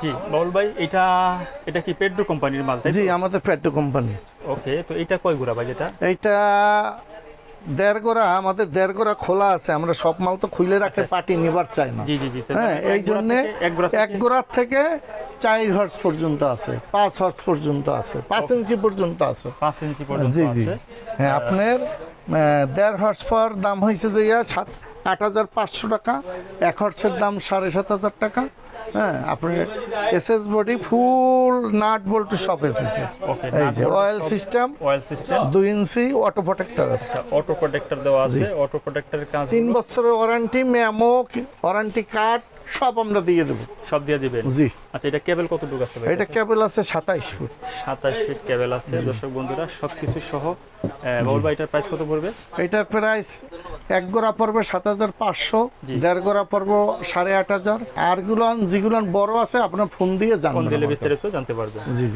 জি, বাউল ভাই এটা এটা কি পেড্রো কোম্পানির মাল তাই তো? জি আমাদের পেট্রো কোম্পানি। ওকে, তো এটা কয় গুড়া ভাই এটা? এইটা দেড় গোড়া, আমাদের দেড় গোড়া খোলা আছে, আমরা সব মাল তো খুলে রাখতে পার্টি নিবার চাই না। জি জি জি, হ্যাঁ, এই জন্য এক গোড়ার থেকে 4 হর্স পর্যন্ত আছে, 5 হর্স পর্যন্ত আছে, 5 ইঞ্চি পর্যন্ত আছে। 5 ইঞ্চি পর্যন্ত জি জি আছে। হ্যাঁ, আপনার 1.5 হর্স পাওয়ার দাম হয়েছে যে 8,500 টাকা, 1 হর্সের দাম 7,500 টাকা। হ্যাঁ, আপনার এসএস বডি ফুল নাট বল্টু সব এসেছে। ওকে, এই যে অয়েল সিস্টেম, অয়েল সিস্টেম, 2 ইঞ্চি অটো প্রোটেক্টর আছে, অটো প্রোটেক্টর দেওয়া আছে। অটো প্রোটেক্টরের কাজ 3 বছরের ওয়ারেন্টি, মেমো, ওয়ারেন্টি কার্ড সব আমরা দিয়ে দেবো। সব দিয়ে দিবেন? জি। আচ্ছা, এটা কেবল কতটুকু আছে ভাই? এটা কেবল আছে 27 ফুট। 27 ফিট কেবল আছে। দর্শক বন্ধুরা, সবকিছু সহ বাউল ভাই এটার প্রাইস কত পড়বে? এটার প্রাইস 1 গোড়া পড়বে 7,500, জি। 1.5 গোড়া পড়বে 8,500। আর যেগুলো বড় আছে আপনার ফোন দিয়ে ফোন দিলে জানবেন। বিস্তারিত জানতে পারবেন। জি